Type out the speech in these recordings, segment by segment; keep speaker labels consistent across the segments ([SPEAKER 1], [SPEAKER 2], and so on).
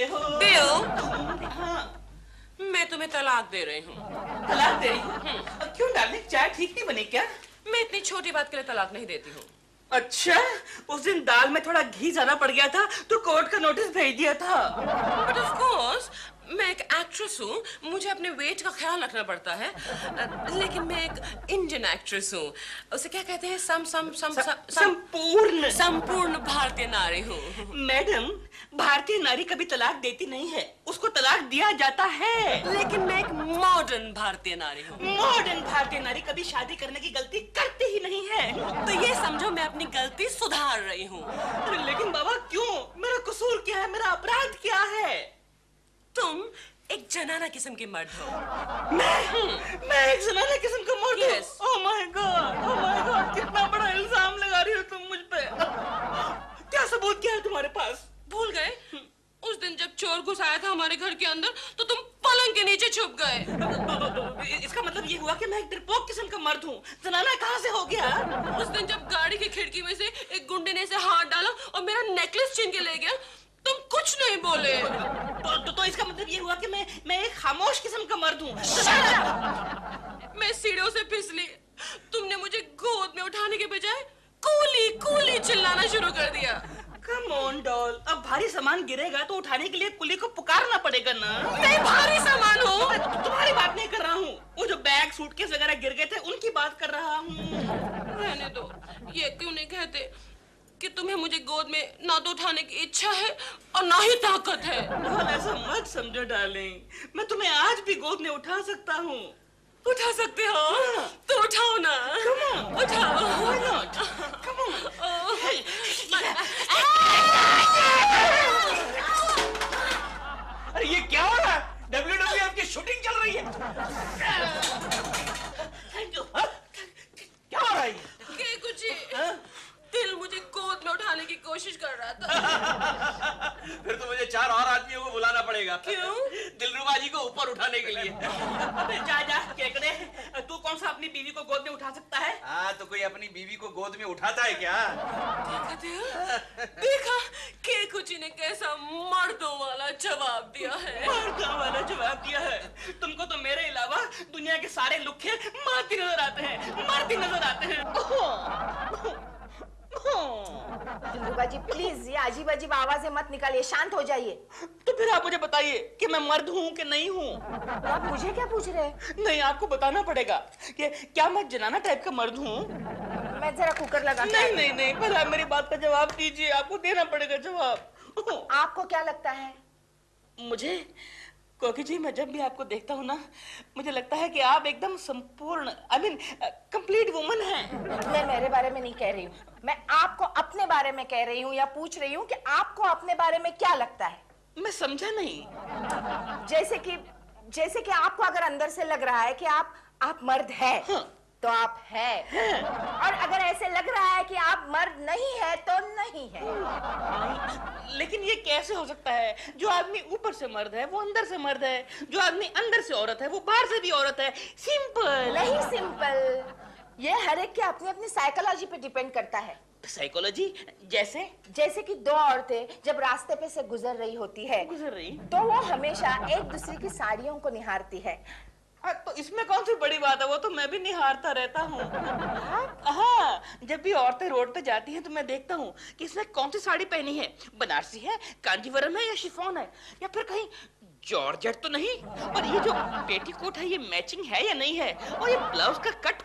[SPEAKER 1] हो?
[SPEAKER 2] दिल,
[SPEAKER 1] हाँ,
[SPEAKER 2] मैं तुम्हें तलाक दे रही हूँ।
[SPEAKER 1] तलाक दे रही हूँ? क्यों डार्लिंग, चाय ठीक नहीं बनी क्या?
[SPEAKER 2] मैं इतनी छोटी बात के लिए तलाक नहीं देती हूँ।
[SPEAKER 1] अच्छा, उस दिन दाल में थोड़ा घी ज्यादा पड़ गया था तो कोर्ट का नोटिस भेज दिया था।
[SPEAKER 2] बट ऑफ कोर्स मैं एक एक्ट्रेस हूँ, मुझे अपने वेट का ख्याल रखना पड़ता है। लेकिन मैं एक इंडियन एक्ट्रेस हूँ, उसे क्या कहते हैं,
[SPEAKER 1] संपूर्ण
[SPEAKER 2] संपूर्ण भारतीय नारी हूँ।
[SPEAKER 1] मैडम, भारतीय नारी कभी तलाक देती नहीं है, उसको तलाक दिया जाता है।
[SPEAKER 2] लेकिन मैं एक मॉडर्न भारतीय नारी हूँ।
[SPEAKER 1] मॉडर्न भारतीय नारी कभी शादी करने की गलती करती ही नहीं है।
[SPEAKER 2] तो ये समझो मैं अपनी गलती सुधार रही हूँ।
[SPEAKER 1] लेकिन बाबा क्यों? मेरा कसूर क्या है? मेरा अपराध क्या है?
[SPEAKER 2] तुम एक जनाना किस्म की मर्द हो।
[SPEAKER 1] मैं एक जनाना किस्म का मर्द हूँ?
[SPEAKER 2] Yes.
[SPEAKER 1] ओह माय गॉड, कितना बड़ा इल्जाम लगा रही हो तुम मुझ पे। क्या सबूत क्या है तुम्हारे पास?
[SPEAKER 2] भूल गए उस दिन जब चोर घुस आया था हमारे घर के अंदर तो तुम पलंग के नीचे छुप गए।
[SPEAKER 1] इसका मतलब ये हुआ कि मैं एक डरपोक किस्म का मर्द हूँ। जनाना कहाँ से हो गया?
[SPEAKER 2] उस दिन जब गाड़ी की खिड़की में से एक गुंडे ने ऐसे हाथ डाला और मेरा नेकलेस छीन के ले गया, तुम कुछ नहीं बोले।
[SPEAKER 1] तो इसका मतलब ये हुआ कि मैं एक खामोश किस्म का मर्द हूँ।
[SPEAKER 2] मैं सीढ़ियों से फिसली, तुमने मुझे गोद में उठाने के बजाय कूली कूली चिल्लाना शुरू कर दिया।
[SPEAKER 1] कम ऑन डॉल, अब भारी सामान गिरेगा तो उठाने के लिए कुली को पुकारना पड़ेगा ना।
[SPEAKER 2] मैं भारी सामान हूँ।
[SPEAKER 1] तुम्हारी बात नहीं कर रहा हूँ, वो जो बैग सूटकेस वगैरह गिर गए थे उनकी बात कर रहा हूँ।
[SPEAKER 2] रहने दो, ये क्यों नहीं कहते कि तुम्हें मुझे गोद में ना तो उठाने की इच्छा है और ना ही ताकत है।
[SPEAKER 1] डॉल, ऐसा मत समझो डार्लिंग, मैं तुम्हें आज भी गोद में उठा सकता हूँ।
[SPEAKER 2] उठा सकते हो? तो उठाओ ना। उठाओ।
[SPEAKER 1] Why not? Come on.
[SPEAKER 3] अरे ये क्या हो रहा है? WWF की शूटिंग चल रही है।
[SPEAKER 1] Thank you.
[SPEAKER 3] क्या हो रहा है?
[SPEAKER 2] के कुछ दिल मुझे गोद में उठाने की कोशिश कर रहा था।
[SPEAKER 3] फिर तो मुझे 4 और आदमियों को बुलाना पड़ेगा।
[SPEAKER 2] क्यों?
[SPEAKER 3] दिलरुबा जी को ऊपर उठाने के लिए।
[SPEAKER 1] अबे जा केकड़े, तू कौन सा अपनी बीवी को गोद में उठा सकता है?
[SPEAKER 3] हाँ, तो कोई अपनी बीवी को गोद में उठाता है क्या?
[SPEAKER 2] देखा के कुछ ने कैसा मर्दों वाला जवाब दिया है।
[SPEAKER 1] मर्दों वाला जवाब दिया है। तुमको तो मेरे अलावा दुनिया के सारे लुखे मर्द नजर आते हैं, मर्द नजर आते हैं।
[SPEAKER 4] दिलरुबा जी प्लीज ये अजीब अजीब आवाजें मत निकालिए, शांत हो जाइए।
[SPEAKER 1] तो फिर आप मुझे बताइए कि मैं मर्द हूँ कि नहीं हूँ?
[SPEAKER 4] आप मुझे क्या पूछ रहे हैं?
[SPEAKER 1] नहीं, आपको बताना पड़ेगा कि क्या मैं जनाना टाइप का मर्द हूँ?
[SPEAKER 4] मैं जरा कुकर लगा के
[SPEAKER 1] नहीं नहीं नहीं, पहले आप मेरी बात का जवाब दीजिए, आपको देना पड़ेगा जवाब।
[SPEAKER 4] आपको क्या लगता है?
[SPEAKER 1] मुझे कोकी जी, मैं जब भी आपको देखता हूँ ना, मुझे लगता है कि आप एकदम संपूर्ण, आई मीन कंप्लीट वुमन हैं।
[SPEAKER 4] मैं मेरे बारे में नहीं कह रही हूँ, मैं आपको अपने बारे में कह रही हूँ या पूछ रही हूँ कि आपको अपने बारे में क्या लगता है।
[SPEAKER 1] मैं समझा नहीं।
[SPEAKER 4] जैसे कि आपको अगर अंदर से लग रहा है कि आप मर्द है,
[SPEAKER 1] हाँ।
[SPEAKER 4] तो आप है। और अगर ऐसे लग रहा है कि आप मर्द नहीं है तो नहीं है।
[SPEAKER 1] नहीं, लेकिन ये कैसे हो सकता है? जो आदमी ऊपर से मर्द है वो अंदर से मर्द है, जो आदमी अंदर से औरत है वो बाहर से भी औरत है। सिंपल
[SPEAKER 4] नहीं सिंपल, ये हर एक के अपनी अपनी साइकोलॉजी पे डिपेंड करता है।
[SPEAKER 1] साइकोलॉजी
[SPEAKER 4] जैसे कि दो औरतें जब रास्ते पे से गुजर रही होती है तो वो हमेशा एक दूसरे की साड़ियों को निहारती है।
[SPEAKER 1] तो इसमें कौन सी बड़ी बात है? वो तो मैं भी निहारता रहता हूँ। हाँ, जब भी औरतें रोड पे जाती हैं तो मैं देखता हूँ कि इसने कौन सी साड़ी पहनी है, बनारसी है, कांजीवरम है या शिफॉन है, या फिर कहीं जॉर्जेट तो नहीं। और ये जो पेटीकोट है ये मैचिंग है या नहीं है, और ये ब्लाउज का कट।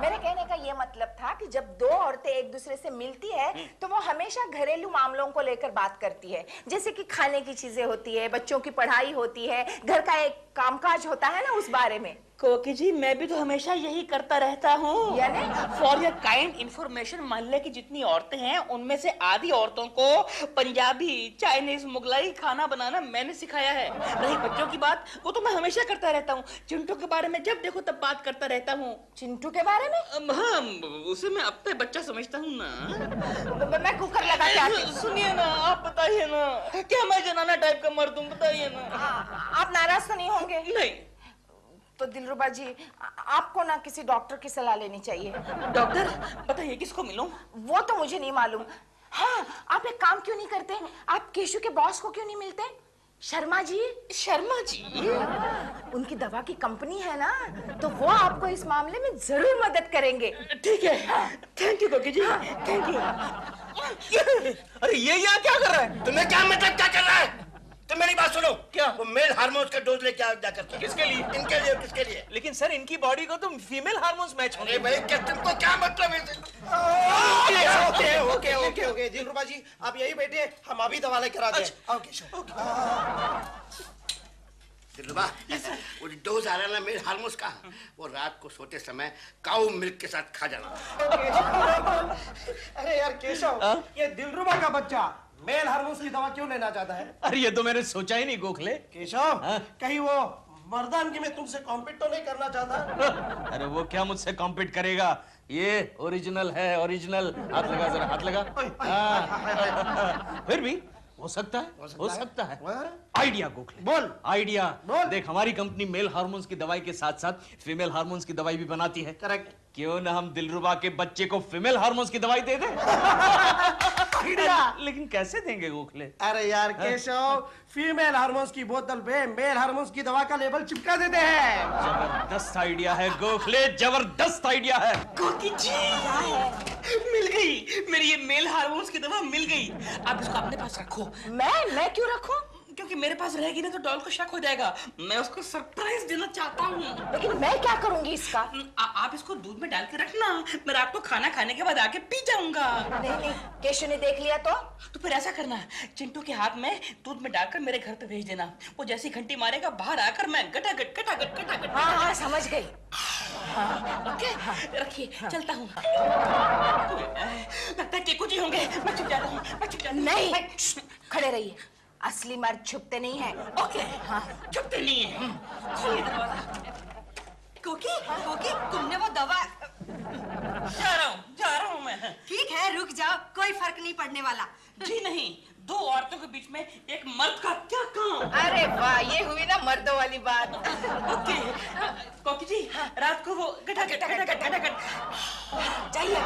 [SPEAKER 4] मेरे कहने का ये मतलब था कि जब दो औरतें एक दूसरे से मिलती है तो वो हमेशा घरेलू मामलों को लेकर बात करती है, जैसे कि खाने की चीजें होती है, बच्चों की पढ़ाई होती है, घर का एक कामकाज होता है ना, उस बारे में।
[SPEAKER 1] कोकी जी, मैं भी तो हमेशा यही करता रहता हूँ।
[SPEAKER 4] यानी
[SPEAKER 1] फॉर योर काइंड इंफॉर्मेशन, मोहल्ले की जितनी औरतें हैं उनमें से आधी औरतों को पंजाबी, चाइनीज, मुगलाई खाना बनाना मैंने सिखाया है। रही बच्चों की बात, वो तो मैं हमेशा करता रहता हूँ। चिंटू के बारे में जब देखो तब बात करता रहता हूँ।
[SPEAKER 4] चिंटू के बारे में?
[SPEAKER 1] हाँ, उसे मैं अपने बच्चा समझता हूँ ना।
[SPEAKER 4] मैं कुकर लगा के आती हूँ।
[SPEAKER 1] सुनिए ना, आप बताइए ना, क्या मैं जनाना टाइप का मर्द हूँ? बताइए ना।
[SPEAKER 4] आप नाराज तो नहीं होंगे?
[SPEAKER 1] नहीं।
[SPEAKER 4] तो दिलरुबा जी, आपको ना किसी डॉक्टर की सलाह लेनी चाहिए।
[SPEAKER 1] डॉक्टर? बताइए किसको मिलूं?
[SPEAKER 4] वो तो मुझे नहीं मालूम। हाँ, आप एक काम क्यों नहीं करते? आप केशु के बॉस को क्यों नहीं मिलते? शर्मा जी।
[SPEAKER 1] शर्मा जी?
[SPEAKER 4] उनकी दवा की कंपनी है ना, तो वो आपको इस मामले में जरूर मदद करेंगे।
[SPEAKER 1] ठीक है, थैंक यू कोकी जी, थैंक यू।
[SPEAKER 3] अरे ये यहाँ क्या कर रहा है?
[SPEAKER 5] तुम्हें क्या मतलब क्या कर रहा है? तुम मेरी बात सुनो। क्या? वो मेल हार्मोन्स का डोज लेके आओ जाकर के।
[SPEAKER 3] किसके लिए?
[SPEAKER 5] इनके लिए। किसके लिए?
[SPEAKER 3] लेकिन सर इनकी बॉडी को तो फीमेल हार्मोन्स मैच होंगे।
[SPEAKER 5] अरे भाई क्या तुमको क्या मतलब है?
[SPEAKER 6] ओके ओके ओके ओके दिलरुबा जी, आप यही बैठे, हम अभी दवा लेकर आते हैं। आओ केशव।
[SPEAKER 5] दिलरुबा, वो जो डोज आ रहा है ना मेल हार्मोन्स का, वो रात को सोते समय काऊ मिल्क के साथ खा जाना।
[SPEAKER 6] अरे यार केशव, ये दिलरुबा का बच्चा मेल हार्मोन्स की दवा क्यों लेना चाहता है?
[SPEAKER 3] अरे ये तो मैंने सोचा ही नहीं गोखले।
[SPEAKER 6] केशव, कहीं वो मर्दानगी में तुमसे कॉम्पीट तो नहीं करना चाहता?
[SPEAKER 3] अरे वो क्या मुझसे कॉम्पीट करेगा? ये ओरिजिनल है, ओरिजिनल। हाथ लगा जरा, हाथ लगा। फिर भी हो सकता है, हो सकता है। आइडिया गोखले,
[SPEAKER 6] बोल।
[SPEAKER 3] आइडिया
[SPEAKER 6] बोल।
[SPEAKER 3] देख, हमारी कंपनी मेल हार्मोन्स की दवाई के साथ साथ फीमेल हार्मोन्स की दवाई भी बनाती है।
[SPEAKER 6] करेक्ट।
[SPEAKER 3] क्यों ना हम दिलरुबा के बच्चे को फीमेल हार्मोन्स की दवाई दे दें? लेकिन कैसे देंगे गोखले?
[SPEAKER 6] अरे यार केशव, फीमेल हार्मोन्स की बोतल पे मेल हार्मोन्स की दवा का लेबल चिपका देते हैं।
[SPEAKER 3] जबरदस्त आइडिया है गोखले, जबरदस्त आइडिया है।
[SPEAKER 1] कोकी जी, मिल गई मेरी ये मेल हार्मोन्स की दवा, मिल गई। आप इसको अपने पास रखो।
[SPEAKER 4] मैं क्यों रखूं?
[SPEAKER 1] क्योंकि मेरे पास रहेगी ना तो डॉल को शक हो जाएगा। मैं उसको सरप्राइज देना चाहता हूँ।
[SPEAKER 4] लेकिन मैं क्या करूंगी इसका?
[SPEAKER 1] आप इसको दूध में डाल के रखना, मैं रात को खाना खाने के बाद आके पी जाऊंगा।
[SPEAKER 4] नहीं, केशु ने देख लिया तो
[SPEAKER 1] फिर ऐसा करना, चिंटू के हाथ में दूध में डालकर मेरे घर पे भेज देना। वो जैसी घंटी मारेगा, बाहर आकर मैं गटागट गटागट गटागट।
[SPEAKER 4] हाँ, समझ गई।
[SPEAKER 1] ओके, रखिए, चलता हूँ। लगता है केकू जी होंगे। मैं छुप जाता हूँ, मैं छुप जाता हूँ।
[SPEAKER 4] नहीं, खड़े रहिए। असली मर्द छुपते नहीं हैं।
[SPEAKER 1] ओके, हाँ, छुपते नहीं है। खोलिए दरवाजा।
[SPEAKER 7] कोकी, कोकी, तुमने वो दवा।
[SPEAKER 1] जा रहा हूँ मैं।
[SPEAKER 7] ठीक है, रुक जाओ, कोई फर्क नहीं पड़ने वाला।
[SPEAKER 1] जी नहीं, दो औरतों के बीच में एक मर्द का क्या काम?
[SPEAKER 4] अरे वाह, ये हुई ना मर्दों वाली बात।
[SPEAKER 1] ओके, कोकी जी, रात को वो गटागट गटागट गटागट।
[SPEAKER 4] जाइए।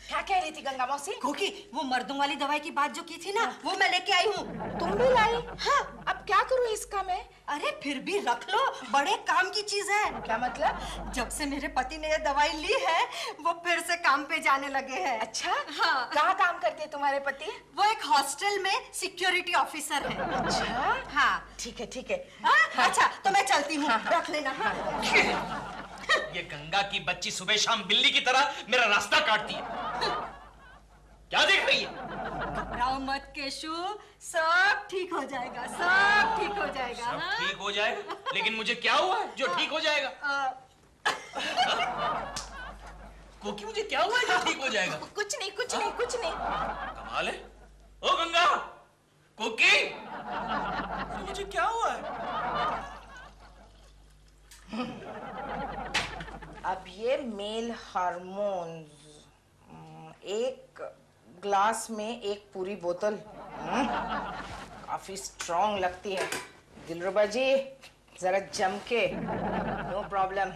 [SPEAKER 4] क्या कह रही थी गंगा मौसी?
[SPEAKER 7] कोकी, वो मर्दों वाली दवाई की बात जो की थी ना, वो मैं लेके आई हूँ।
[SPEAKER 4] तुम भी लाई? हाँ। अब क्या करूँ इसका मैं?
[SPEAKER 7] अरे फिर भी रख लो, बड़े काम की चीज है।
[SPEAKER 4] क्या मतलब?
[SPEAKER 7] जब से मेरे पति ने ये दवाई ली है, वो फिर से काम पे जाने लगे हैं।
[SPEAKER 4] अच्छा,
[SPEAKER 7] हाँ।
[SPEAKER 4] कहाँ काम करते हैं तुम्हारे पति?
[SPEAKER 7] वो एक हॉस्टल में सिक्योरिटी ऑफिसर है।
[SPEAKER 4] अच्छा,
[SPEAKER 7] हाँ।
[SPEAKER 4] ठीक है, ठीक है।
[SPEAKER 7] हाँ? अच्छा, तो मैं चलती हूँ, रख लेना। हाँ।
[SPEAKER 3] ये गंगा की बच्ची सुबह शाम बिल्ली की तरह मेरा रास्ता काटती है। क्या देख रही है?
[SPEAKER 7] घबराओ मत केशु, सब ठीक हो जाएगा, सब ठीक हो जाएगा।
[SPEAKER 3] सब
[SPEAKER 7] हाँ?
[SPEAKER 3] ठीक हो जाएगा, लेकिन मुझे क्या हुआ है जो ठीक हो जाएगा? कोकी, मुझे क्या हुआ है जो ठीक हो जाएगा?
[SPEAKER 4] कुछ नहीं, कुछ नहीं, कुछ नहीं।
[SPEAKER 3] कमाल है। ओ गंगा, कोकी, मुझे क्या हुआ है?
[SPEAKER 4] अब ये मेल हार्मोन्स, एक ग्लास में एक पूरी बोतल, काफी स्ट्रॉन्ग लगती है। दिलरुबा जी, जरा जम के। No problem,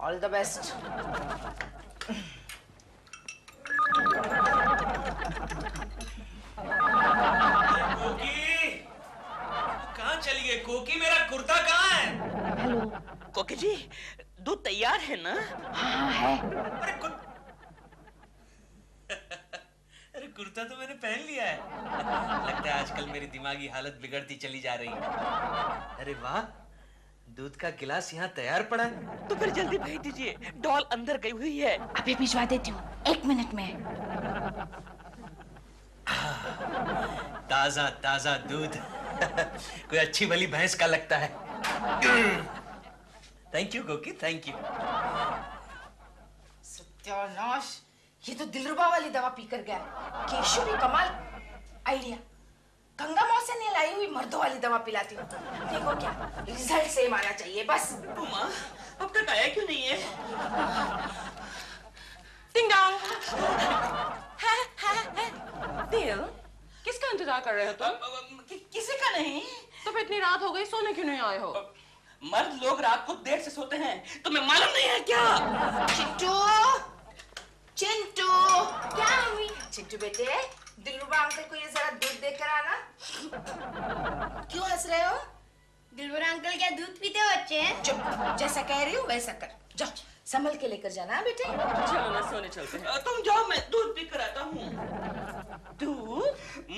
[SPEAKER 4] all the best.
[SPEAKER 3] Koki, कहाँ चली गई कोकी? मेरा कुर्ता कहाँ है?
[SPEAKER 1] कोकी जी, दूध तैयार है ना?
[SPEAKER 4] हाँ है।
[SPEAKER 3] अरे कुर्ता तो मैंने पहन लिया है। लगता है आजकल मेरी दिमागी हालत बिगड़ती चली जा रही है। अरे वाह, दूध का गिलास यहाँ तैयार पड़ा है।
[SPEAKER 1] तो फिर जल्दी भेज दीजिए, डॉल अंदर गई हुई है।
[SPEAKER 4] अभी भिजवा देती हूँ, 1 मिनट में।
[SPEAKER 3] ताजा ताजा दूध। कोई अच्छी भली भैंस का लगता है। थैंक यू कोकी, थैंक यू।
[SPEAKER 4] सत्यानाश, ये तो दिलरुबा वाली दवा पीकर गया। केशु भी कमाल आइडिया। गंगा मौसी ने लाई हुई मर्दों वाली दवा पिलाती हूँ। देखो क्या, रिजल्ट सेम आना चाहिए बस।
[SPEAKER 1] माँ, अब तक आया क्यों नहीं है? टिंग डोंग।
[SPEAKER 2] दिल, किसका इंतजार कर रहे हो तुम?
[SPEAKER 1] किसी का नहीं।
[SPEAKER 2] तो फिर इतनी रात हो गई, सोने क्यों नहीं आए हो?
[SPEAKER 1] मर्द लोग रात को देर से सोते हैं, तुम्हें मालूम नहीं है क्या?
[SPEAKER 4] चिट्टू, चिंटू।
[SPEAKER 7] क्या मम्मी?
[SPEAKER 4] चिंटू बेटे, दिलरुबा अंकल को ये जरा दूध देकर आना। क्यों हंस रहे हो?
[SPEAKER 7] दिलबर अंकल क्या दूध पीते हो बच्चे?
[SPEAKER 4] चुप, जैसा कह रही हूँ वैसा कर। जाओ, संभल के लेकर जाना बेटे।
[SPEAKER 2] चलो ना सोने चलते हैं।
[SPEAKER 1] तुम जाओ, मैं दूध पी कर आता हूँ। दूध?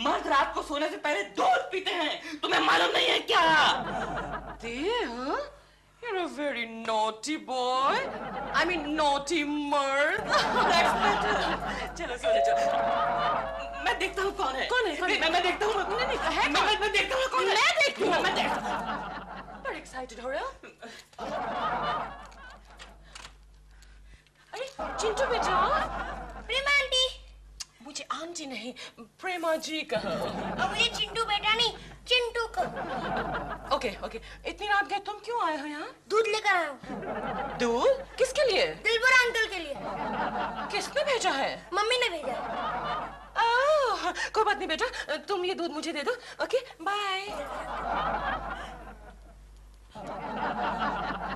[SPEAKER 1] मर्द रात को सोने से पहले दूध पीते हैं, तुम्हें मालूम नहीं है क्या?
[SPEAKER 2] Dear, you're a very naughty boy. I mean naughty murd.
[SPEAKER 1] That's better. चलो सोने चलो। मैं देखता हूँ कौन है।
[SPEAKER 2] कौन है?
[SPEAKER 1] मैं देखता हूँ।
[SPEAKER 2] नहीं, नहीं, है कौन?
[SPEAKER 1] मैं देखता हूँ कौन है।
[SPEAKER 2] मैं देखती हूँ।
[SPEAKER 1] मैं देखता हूँ।
[SPEAKER 2] Very excited हो रहे हो? अरे चिंटू बेटा,
[SPEAKER 7] प्रेमा आंटी।
[SPEAKER 2] मुझे आंटी नहीं, प्रेमा जी कहो।
[SPEAKER 7] और मुझे चिंटू बेटा नहीं, चिंटू को।
[SPEAKER 2] ओके ओके, इतनी रात गए तुम क्यों आए हो यहाँ?
[SPEAKER 7] दूध लेकर आया हूँ।
[SPEAKER 2] दूध? किसके लिए?
[SPEAKER 7] दिलबर अंकल के लिए।
[SPEAKER 2] किसने भेजा है?
[SPEAKER 7] मम्मी ने भेजा।
[SPEAKER 2] कोई बात नहीं बेटा, तुम ये दूध मुझे दे दो। Okay bye.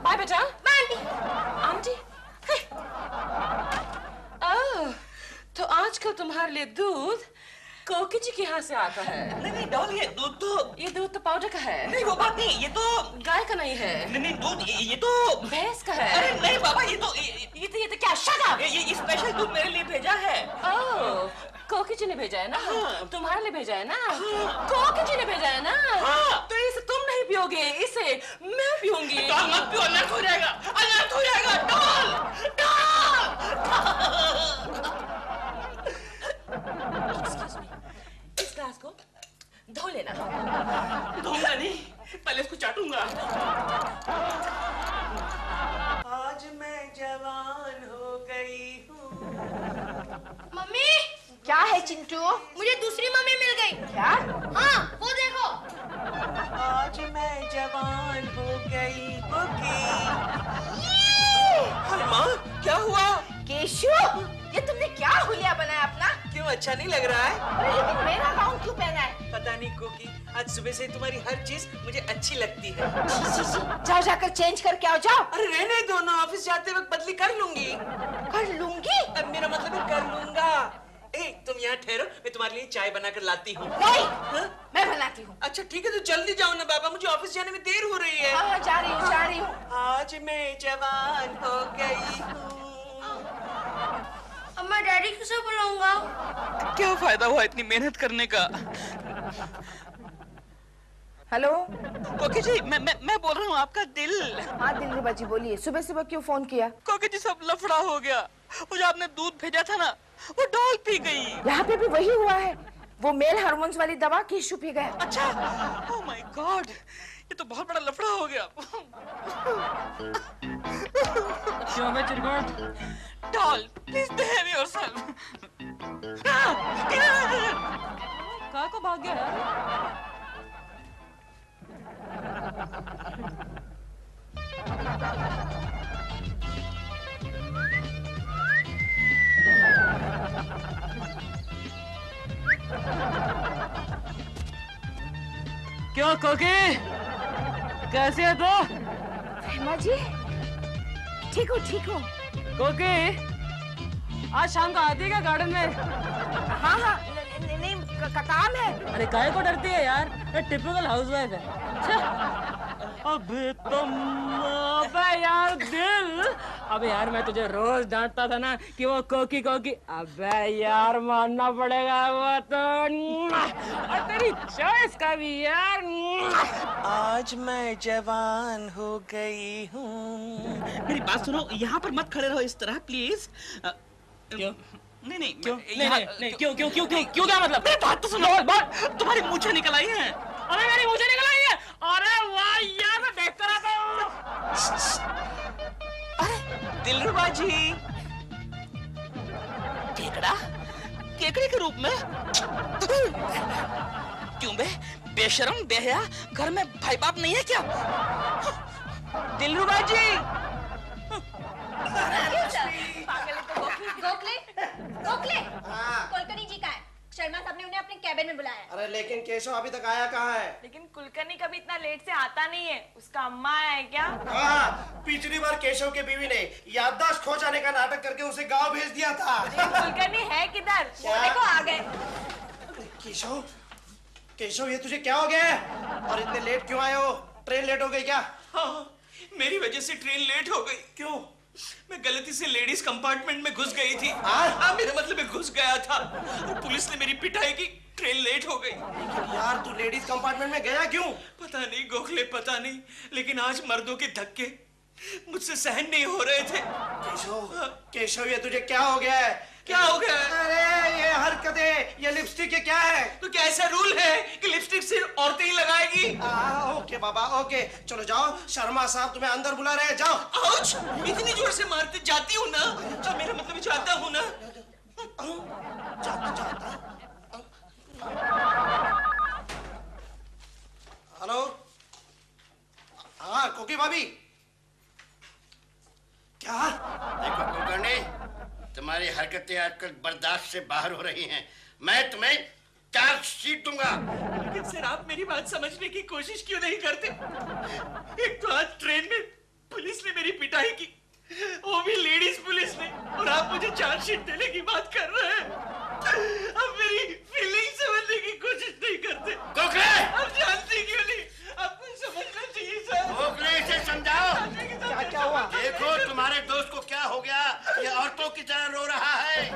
[SPEAKER 2] बाय बेटा।
[SPEAKER 7] Bye aunty.
[SPEAKER 2] आंटी? ओह, तो आजकल तुम्हारे लिए दूध कोकी जी के यहाँ से आता है।
[SPEAKER 1] नहीं डॉल, ये दूध तो
[SPEAKER 2] पाउडर का है।
[SPEAKER 1] नहीं, वो बात नहीं, ये तो
[SPEAKER 2] गाय का नहीं है।
[SPEAKER 1] नहीं दूध, ये तो
[SPEAKER 2] भैंस का है।
[SPEAKER 1] अरे नहीं बाबा, ये
[SPEAKER 2] तो क्या? Shut up!
[SPEAKER 1] ये स्पेशल दूध मेरे लिए भेजा है।
[SPEAKER 2] ओह, कोकी जी ने भेजा है ना?
[SPEAKER 1] हाँ।
[SPEAKER 2] तुम्हारे लिए भेजा है ना? कोकी जी ने भेजा है ना?
[SPEAKER 1] हाँ।
[SPEAKER 2] तो इसे तुम नहीं पियोगे, इसे मैं पीऊंगी।
[SPEAKER 1] डॉल मत पियो, अनर्थ हो जाएगा, अनर्थ हो जाएगा। डॉल
[SPEAKER 2] Excuse me, इस ग्लास को धो लेना।
[SPEAKER 1] धोऊंगा नहीं, पहले इसको चाटूंगा।
[SPEAKER 3] आज मैं जवान हो गई हूँ।
[SPEAKER 7] मम्मी,
[SPEAKER 4] क्या है चिंटू?
[SPEAKER 7] मुझे दूसरी मम्मी मिल गई।
[SPEAKER 4] क्या?
[SPEAKER 7] हाँ, वो देखो।
[SPEAKER 3] आज मैं जवान हो गई
[SPEAKER 1] अरे माँ, क्या हुआ?
[SPEAKER 4] केशु, ये तुमने क्या हुलिया बनाया अपना?
[SPEAKER 3] क्यों, अच्छा नहीं लग रहा है?
[SPEAKER 4] अरे लेकिन मेरा गाउन क्यों पहना है?
[SPEAKER 3] पता नहीं कुकी, आज सुबह से तुम्हारी हर चीज मुझे अच्छी लगती है।
[SPEAKER 4] जाओ, जाकर चेंज करके आओ, जाओ।
[SPEAKER 3] अरे रहने दो ना, ऑफिस जाते वक्त बदली कर लूंगी।
[SPEAKER 4] कर लूंगी?
[SPEAKER 3] अब मेरा मतलब है कर लूंगा। तुम यहाँ ठहरो, मैं तुम्हारे लिए चाय बनाकर लाती हूँ।
[SPEAKER 4] नहीं,
[SPEAKER 3] हाँ?
[SPEAKER 4] मैं बनाती हूँ।
[SPEAKER 3] अच्छा ठीक है, तो जल्दी जाओ ना बाबा, मुझे ऑफिस जाने में देर हो रही है।
[SPEAKER 4] हाँ, जा रही हूँ, जा रही हूँ।
[SPEAKER 3] आज मैं जवान हो गई हूँ।
[SPEAKER 7] अब मैं डैडी किसे बुलाऊंगा?
[SPEAKER 1] क्या फायदा हुआ इतनी मेहनत करने का?
[SPEAKER 4] हेलो।
[SPEAKER 1] कोकी जी, मैं बोल रहा हूँ, आपका दिल।
[SPEAKER 4] हाँ दिलरुबा जी, बोलिए। सुबह सुबह क्यों फोन किया?
[SPEAKER 1] कोकी जी, सब लफड़ा हो गया। वो जो आपने दूध भेजा था ना, वो डॉल पी गई।
[SPEAKER 4] यहाँ पे भी वही हुआ है। वो मेल हार्मोन्स वाली दवा केशु पी गया।
[SPEAKER 1] अच्छा, ओह माय गॉड, ये तो बहुत बड़ा लफड़ा हो गया।
[SPEAKER 8] क्यों बे चिरकुट?
[SPEAKER 1] Doll, please behave yourself.
[SPEAKER 8] कहाँ को भाग गया यार? क्यों कोकी, कैसे है तो?
[SPEAKER 4] हेमा जी, ठीक हो, ठीक हो?
[SPEAKER 8] कोकी, आज शाम को आती है क्या गार्डन में?
[SPEAKER 4] हाँ हाँ, नहीं, काम है।
[SPEAKER 8] अरे काहे को डरती है यार, ये टिपिकल हाउसवाइफ है। अबे तुम, अबे यार दिल, अबे यार मैं तुझे रोज डांटता था ना कि वो कोकी कोकी, अबे यार मानना पड़ेगा वो तो, और तेरी चॉइस का भी यार।
[SPEAKER 3] आज मैं जवान हो गई हूँ।
[SPEAKER 1] मेरी बात सुनो, यहाँ पर मत खड़े रहो इस तरह, प्लीज।
[SPEAKER 8] क्यों?
[SPEAKER 1] नहीं
[SPEAKER 8] क्यों?
[SPEAKER 1] यहाँ-
[SPEAKER 8] नहीं, क्यों क्या मतलब?
[SPEAKER 1] मेरी बात तो सुनो, तुम्हारी मूंछें निकल आई हैं।
[SPEAKER 8] अरे मेरी मुझे निकल आई है। अरे वाह यार, मैं देख कर आता हूँ।
[SPEAKER 1] अरे दिलरुबा जी, केकड़ा, केकड़े के रूप में? क्यों बे, बेशरम बेहया, घर में भाई बाप नहीं है क्या? दिलरुबा जी।
[SPEAKER 7] गोखले, गोखले, कोलकनी जी का है। शर्मा साहब ने उन्हें अपने कैबिन में बुलाया।
[SPEAKER 6] अरे लेकिन केशव अभी तक आया कहाँ है?
[SPEAKER 9] लेकिन कुलकर्णी कभी इतना लेट से आता नहीं है, उसका अम्मा है क्या?
[SPEAKER 6] हाँ, पिछली बार केशव की बीवी ने याददाश्त खो जाने का नाटक करके उसे गांव भेज दिया था।
[SPEAKER 9] कुलकर्णी है किधर?
[SPEAKER 6] क्या?
[SPEAKER 9] देखो आ गए।
[SPEAKER 6] केशव, केशव ये तुझे क्या हो गया है? और इतने लेट क्यों आए हो? ट्रेन लेट हो गई क्या?
[SPEAKER 3] हाँ, मेरी वजह से ट्रेन लेट हो गई।
[SPEAKER 6] क्यों?
[SPEAKER 3] मैं गलती से लेडीज कंपार्टमेंट में घुस गई थी।
[SPEAKER 6] हाँ?
[SPEAKER 3] मेरे मतलब मैं घुस गया था और पुलिस ने मेरी पिटाई की, ट्रेन लेट हो गई।
[SPEAKER 6] लेकिन यार तू लेडीज कंपार्टमेंट में गया क्यों?
[SPEAKER 3] पता नहीं गोखले, पता नहीं, लेकिन आज मर्दों के धक्के मुझसे सहन नहीं हो रहे थे।
[SPEAKER 6] केशव, केशव ये तुझे क्या हो गया है?
[SPEAKER 3] क्या हो गया?
[SPEAKER 6] अरे ये हरकतें, ये लिपस्टिक ये क्या है?
[SPEAKER 3] तो क्या ऐसा रूल है कि लिपस्टिक सिर्फ औरतें ही लगाएगी?
[SPEAKER 6] ओके बाबा, ओके, चलो जाओ, शर्मा साहब तुम्हें अंदर बुला रहे हैं, जाओ।
[SPEAKER 3] आउच! इतनी जोर से मारते जाती हूँ ना, तो मेरा मतलब जाता हूँ ना।
[SPEAKER 6] हेलो, हाँ कोकी भाभी, क्या?
[SPEAKER 5] देखो कुलकर्णी, तुम्हारी हरकतें आजकल बर्दाश्त से बाहर हो रही हैं। मैं तुम्हें चार्जशीट दूंगा।
[SPEAKER 3] लेकिन सर आप मेरी बात समझने की कोशिश क्यों नहीं करते? एक तो आज ट्रेन में पुलिस ने मेरी पिटाई की, वो भी लेडीज पुलिस ने, और आप मुझे चार्जशीट देने की बात कर रहे हैं। अब मेरी फीलिंग समझने की कोशिश नहीं करते।
[SPEAKER 5] गोखले!
[SPEAKER 3] आप जानते क्यों नहीं? आपको समझना चाहिए सर।
[SPEAKER 5] गोखले इसे समझाओ।
[SPEAKER 6] क्या हुआ?
[SPEAKER 5] देखो तुम्हारे दोस्त को क्या हो गया, ये औरतों की तरह रो रहा है।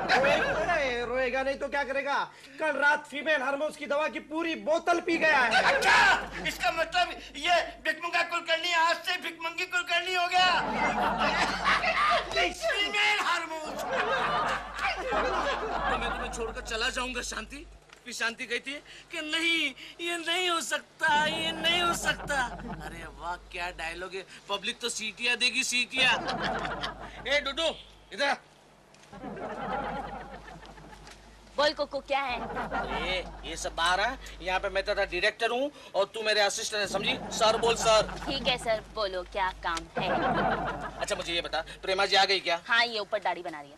[SPEAKER 6] रोएगा नहीं तो क्या करेगा? कल रात फीमेल हार्मोन्स की दवा की पूरी बोतल पी गया है।
[SPEAKER 5] अच्छा, इसका मतलब ये भिकमंगा कुलकर्णी आज से भिकमंगी कुलकर्णी हो गया। Female hormones.
[SPEAKER 10] तो मैं तुम्हें छोड़कर चला जाऊंगा शांति? फिर शांति कहती है कि नहीं, ये नहीं हो सकता, ये नहीं हो सकता। अरे वाह क्या डायलॉग है, पब्लिक तो सीटियां देगी, सीटियां। ए डुडू इधर।
[SPEAKER 11] बोल कोको क्या है?
[SPEAKER 10] अरे ये सब बाहर है, यहाँ पे मैं तेरा डायरेक्टर हूँ और तू मेरे असिस्टेंट है, समझी? सर बोल सर।
[SPEAKER 11] ठीक है सर, बोलो क्या काम है?
[SPEAKER 10] अच्छा मुझे ये बता, प्रेमा जी आ गई क्या?
[SPEAKER 11] हाँ ये ऊपर दाढ़ी बना रही है।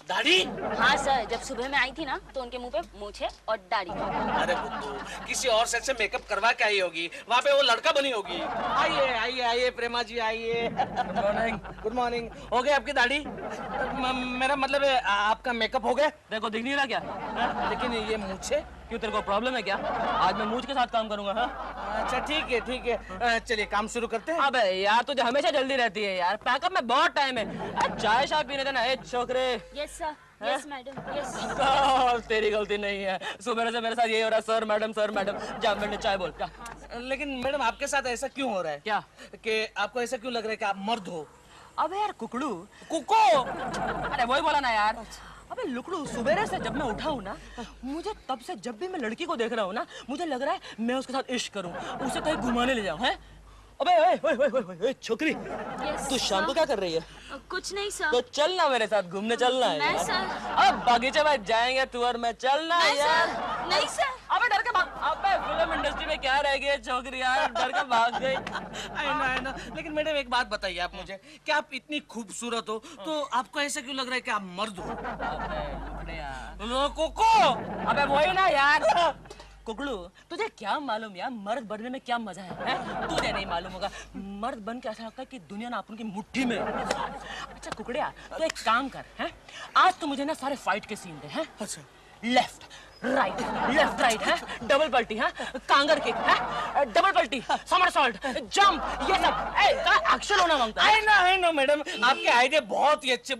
[SPEAKER 10] दाढ़ी?
[SPEAKER 11] हाँ सर, जब सुबह में आई थी ना तो उनके मुंह पे मूछें और दाढ़ी।
[SPEAKER 10] अरे बुद्धू, किसी और सेट से मेकअप करवा के आई होगी, वहाँ पे वो लड़का बनी होगी। आइए आइए आइए प्रेमा जी आइए। Good morning. Good morning. हो गई आपकी दाढ़ी? मेरा मतलब है आपका मेकअप हो गया?
[SPEAKER 8] देखो दिख नहीं रहा क्या?
[SPEAKER 10] लेकिन ये मूछे
[SPEAKER 8] क्यों, तेरे को प्रॉब्लम है क्या? आज मैं मूछ के साथ काम करूंगा। हाँ
[SPEAKER 10] अच्छा ठीक है ठीक है, चलिए काम शुरू करते हैं।
[SPEAKER 8] अबे यार तुझे हमेशा जल्दी रहती है यार, पैकअप में बहुत टाइम है। चाय शाय पीने देना। ए छोकरे।
[SPEAKER 11] Yes sir, yes madam, yes.
[SPEAKER 8] तेरी गलती नहीं है, सुबह से मेरे साथ ये हो रहा है, सर मैडम सर मैडम। जा मैंने चाय बोल क्या?
[SPEAKER 10] लेकिन मैडम आपके साथ ऐसा क्यों हो रहा है?
[SPEAKER 8] क्या
[SPEAKER 10] कि आपको ऐसा क्यों लग रहा है कि आप मर्द हो?
[SPEAKER 8] अबे यार कुकड़ू, कुको, अरे वही बोला ना यार। अबे लुकड़ू, सुबह से जब मैं उठा हूँ ना, मुझे तब से जब भी मैं लड़की को देख रहा हूँ ना, मुझे लग रहा है मैं उसके साथ इश्क करूँ, उसे कहीं घुमाने ले जाऊँ। हैं? अबे ओए छोकरी, तू शाम को क्या कर रही है?
[SPEAKER 11] कुछ नहीं सर।
[SPEAKER 8] तो चलना मेरे साथ घूमने चलना है।
[SPEAKER 11] नहीं सर।
[SPEAKER 8] अब बगीचे में जाएंगे तू और मैं, चलना
[SPEAKER 11] नहीं
[SPEAKER 8] यार।
[SPEAKER 11] सर, नहीं सर।
[SPEAKER 8] अबे डर के भाग। अबे फिल्म इंडस्ट्री में क्या रह गई छोकरी यार, डर के भाग गई।
[SPEAKER 10] I know. लेकिन मैडम एक बात बताइए आप मुझे, कि आप इतनी खूबसूरत हो तो आपको ऐसा क्यों लग रहा है कि आप मर्द हो?
[SPEAKER 8] अबे कोको, अबे वही ना यार। कुकड़ू, तुझे क्या मालूम यार मर्द बनने में क्या मजा है? तुझे नहीं मालूम होगा, मर्द बन के ऐसा लगता है कि दुनिया ना अपन की मुट्ठी में। अच्छा कुकड़िया, तो एक काम कर, हैं? आज तो मुझे ना सारे फाइट के सीन दे, हैं? अच्छा। लेफ्ट राइट, लेफ्ट राइट है, डबल पल्टी है, कांगर किक है, डबल पल्टी, समरसॉल्ट, जंप, ये सब एक्शन होना मांगता है।
[SPEAKER 10] आई नो मैडम, आपके आइडिया बहुत ही अच्छे,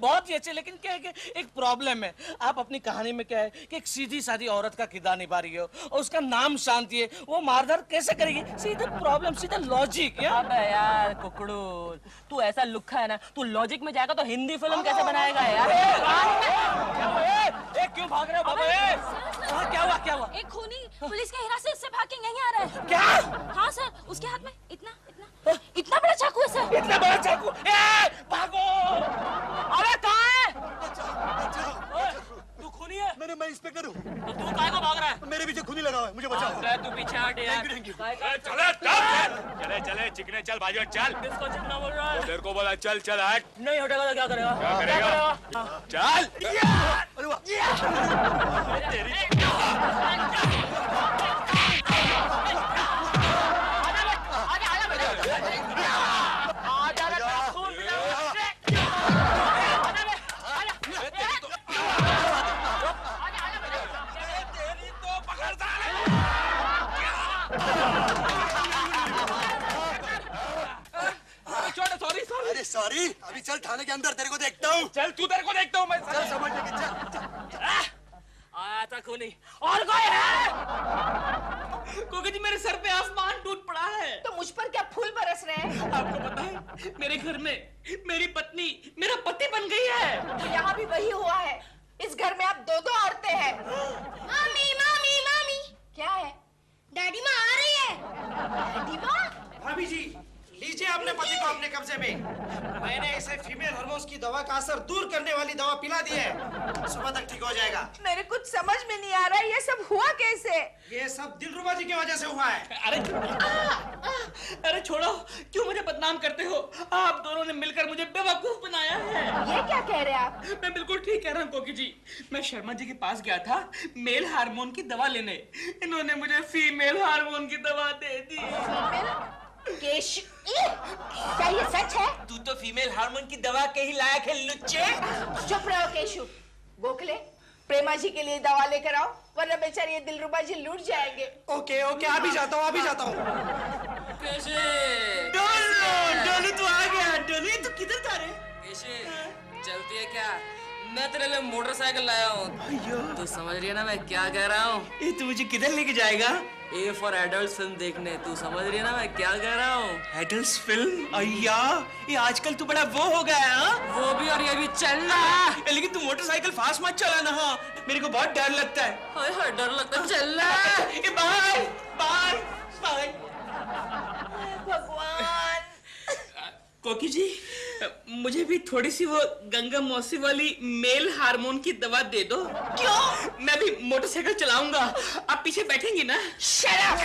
[SPEAKER 10] लेकिन क्या है कि एक प्रॉब्लम है। आप अपनी कहानी में क्या है कि एक सीधी सादी औरत का किरदार निभा रही हो और उसका नाम शांति है, वो मारधार कैसे करेगी? सीधा प्रॉब्लम, सीधा लॉजिक।
[SPEAKER 8] अबे यार कुकड़ू, तू ऐसा लुक्खा है ना, तू लॉजिक में जाएगा तो हिंदी फिल्म कैसे बनाएगा यार?
[SPEAKER 10] क्यों भाग रहे हो बाबा? क्या हुआ?
[SPEAKER 11] एक खूनी पुलिस के हिरासत से भाग के यहीं आ रहा है।
[SPEAKER 10] क्या?
[SPEAKER 11] हाँ सर, उसके हाथ में इतना बड़ा चाकू है सर।
[SPEAKER 10] इतना बड़ा चाकू? भागो!
[SPEAKER 8] अबे कहाँ है? तू खूनी है?
[SPEAKER 6] नहीं
[SPEAKER 12] मैं इंस्पेक्टर हूँ।
[SPEAKER 8] तो तू काय को भाग रहा है?
[SPEAKER 12] मेरे पीछे खूनी लगा हुआ है, मुझे बचाओ।
[SPEAKER 8] तू पीछे हट यार।
[SPEAKER 12] Thank you.
[SPEAKER 13] चले चले चले चिकने चल भाइयों चल।
[SPEAKER 8] किसको चिकना बोल रहा है?
[SPEAKER 13] तेरे को बोला चल चल हट।
[SPEAKER 8] नहीं हटेगा तो क्या करेगा?
[SPEAKER 13] क्या करेगा? चल।
[SPEAKER 12] अरे वाह।
[SPEAKER 13] तेरी
[SPEAKER 12] अरे सॉरी, अभी चल थाने के अंदर, तेरे को देखता हूँ।
[SPEAKER 13] चल तू तेरे को देखता हूँ मैं।
[SPEAKER 12] चल समझ लेके चल।
[SPEAKER 8] आया था खूनी और कोई है?
[SPEAKER 1] कोकी जी मेरे सर पे आसमान टूट पड़ा है।
[SPEAKER 4] तो मुझ पर क्या फूल बरस रहे हैं?
[SPEAKER 1] आपको पता है मेरे घर में मेरी पत्नी मेरा पति बन गई है।
[SPEAKER 4] तो यहाँ भी वही हुआ है। इस घर में अब 2 औरतें हैं।
[SPEAKER 11] मामी मामी मामी
[SPEAKER 4] क्या है?
[SPEAKER 11] डैडी माँ आ रही है।
[SPEAKER 4] डैडी माँ?
[SPEAKER 6] भाभी जी, लीजिए अपने पति को अपने कब्जे में। मैंने इसे फीमेल हार्मोन्स की दवा का असर दूर करने वाली दवा पिला दी है। सुबह तक ठीक हो जाएगा।
[SPEAKER 4] मेरे कुछ समझ में नहीं आ रहा है, ये सब हुआ कैसे?
[SPEAKER 6] ये सब दिलरुबा जी की वजह से हुआ है।
[SPEAKER 1] अरे छोड़ो, क्यों मुझे बदनाम करते हो? आप दोनों ने मिलकर मुझे बेवकूफ बनाया है।
[SPEAKER 4] ये क्या कह रहे हैं आप?
[SPEAKER 1] मैं बिल्कुल ठीक कह रहा हूँ कोकी जी। मैं शर्मा जी के पास गया था मेल हार्मोन की दवा लेने। इन्होंने मुझे फीमेल हार्मोन की दवा दे दी।
[SPEAKER 4] केशु, क्या ये सच है?
[SPEAKER 3] तू तो फीमेल हार्मोन की दवा के ही लायक है लुच्चे।
[SPEAKER 4] चुप रहो केशु। गोखले, प्रेमा जी के लिए दवा लेकर आओ, वरना बेचारे ये दिलरुबा जी लूट जाएंगे।
[SPEAKER 6] ओके ओके, अभी जाता हूँ, अभी जाता हूँ।
[SPEAKER 8] कैसे?
[SPEAKER 1] डोलू तू आ गया। डोलू तू किधर था रे?
[SPEAKER 8] कैसे? चलती है क्या? मैं तेरे लिए मोटरसाइकिल लाया हूँ। तू समझ रही है ना मैं क्या कह रहा हूँ?
[SPEAKER 1] ये तू मुझे किधर लेके जाएगा?
[SPEAKER 8] ए फॉर एडल्ट फिल्म देखने। तू समझ रही है ना मैं क्या कह रहा हूँ?
[SPEAKER 3] Adult film? अय्या, ये आजकल तू बड़ा वो हो गया है।
[SPEAKER 8] वो भी और ये भी चलना है।
[SPEAKER 3] लेकिन तू मोटरसाइकिल फास्ट मत चलाना। हाँ, मेरे को बहुत डर लगता है।
[SPEAKER 8] हाय हाय, डर लगता है। चलना।
[SPEAKER 3] Bye bye bye.
[SPEAKER 4] भगवान।
[SPEAKER 1] कोकी जी, मुझे भी थोड़ी सी वो गंगा मौसी वाली मेल हार्मोन की दवा दे दो। क्यों? मैं भी मोटरसाइकिल चलाऊंगा। आप पीछे बैठेंगी ना?
[SPEAKER 4] Shut up.